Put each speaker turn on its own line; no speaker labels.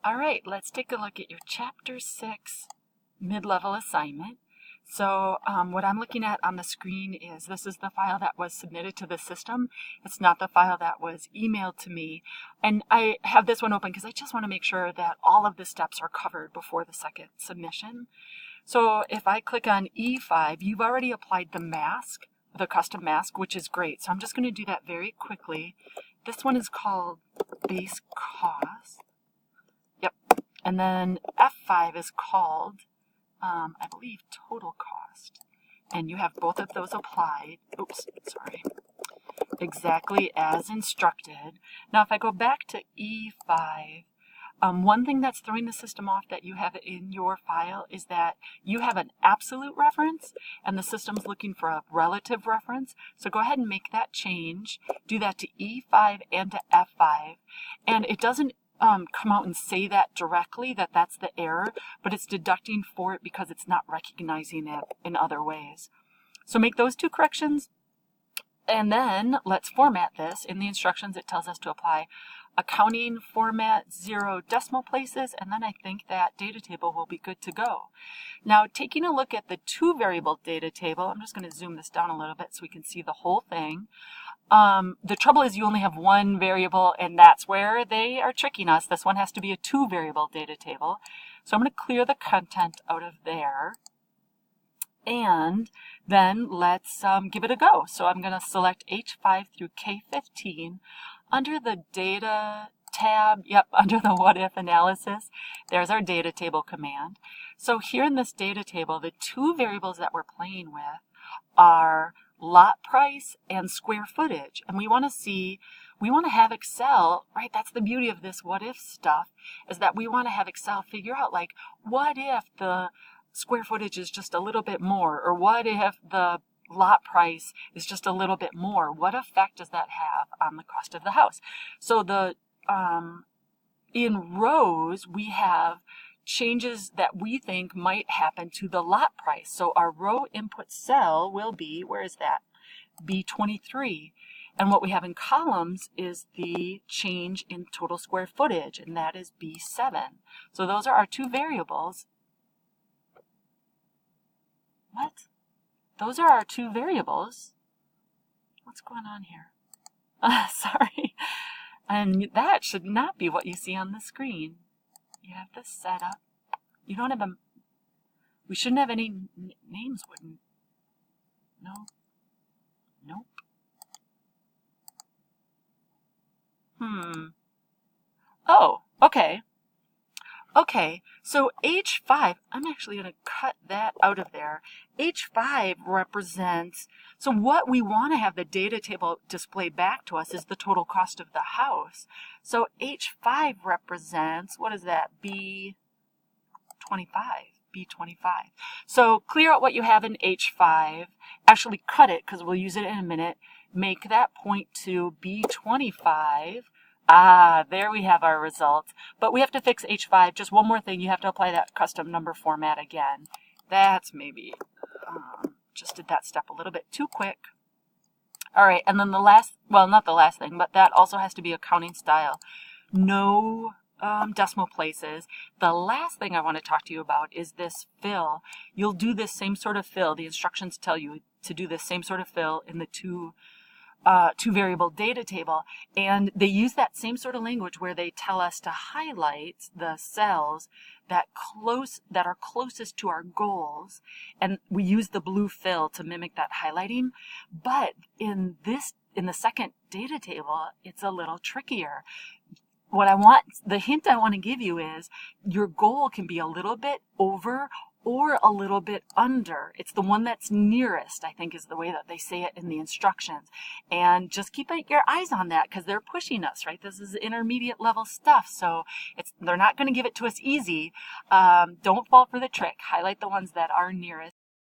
All right, let's take a look at your Chapter 6 mid-level assignment. So what I'm looking at on the screen is this is the file that was submitted to the system. It's not the file that was emailed to me. And I have this one open because I just want to make sure that all of the steps are covered before the second submission. So if I click on E5, you've already applied the mask, the custom mask, which is great. So I'm just going to do that very quickly. This one is called base cost. Yep. And then F5 is called, I believe, total cost. And you have both of those applied. Oops, sorry. Exactly as instructed. Now, if I go back to E5, one thing that's throwing the system off that you have in your file is that you have an absolute reference and the system's looking for a relative reference. So go ahead and make that change. Do that to E5 and to F5. And it doesn't come out and say that directly, that that's the error, but it's deducting for it because it's not recognizing it in other ways. So make those two corrections, and then let's format this. In the instructions, it tells us to apply accounting format 0 decimal places, and then I think that data table will be good to go. Now, taking a look at the 2 variable data table, I'm just going to zoom this down a little bit so we can see the whole thing. The trouble is you only have one variable, and that's where they are tricking us. This one has to be a 2 variable data table. So I'm going to clear the content out of there. And then let's give it a go. So I'm going to select H5 through K15 under the data tab. Yep, under the what if analysis. There's our data table command. So here in this data table, the 2 variables that we're playing with are lot price and square footage. And we want to have Excel, right? That's the beauty of this what if stuff, is that we want to have Excel figure out, like, what if the square footage is just a little bit more, or what if the lot price is just a little bit more? What effect does that have on the cost of the house? So the in rows, we have changes that we think might happen to the lot price. So our row input cell will be, where is that? B23. And what we have in columns is the change in total square footage, and that is B7. So those are our 2 variables. What? Those are our 2 variables. What's going on here? Sorry. And that should not be what you see on the screen. You have this set up. You don't have a... We shouldn't have any names, wouldn't... No. Nope. Oh, okay. Okay, so H5, I'm actually going to cut that out of there. H5 represents, so what we want to have the data table display back to us is the total cost of the house. So H5 represents, what is that, B25. So clear out what you have in H5, actually cut it because we'll use it in a minute, make that point to B25. Ah, there we have our results. But we have to fix H5. Just one more thing. You have to apply that custom number format again. That's maybe just did that step a little bit too quick. All right, and then the last, well, not the last thing, but that also has to be accounting style. No decimal places. The last thing I want to talk to you about is this fill. You'll do this same sort of fill. The instructions tell you to do this same sort of fill in the 2 variable data table, and they use that same sort of language where they tell us to highlight the cells that are closest to our goals, and we use the blue fill to mimic that highlighting. But in the second data table, it's a little trickier. The hint I want to give you is your goal can be a little bit over or a little bit under. It's the one that's nearest, I think, is the way that they say it in the instructions. And just keep your eyes on that because they're pushing us, right? This is intermediate level stuff, so they're not going to give it to us easy. Don't fall for the trick. Highlight the ones that are nearest.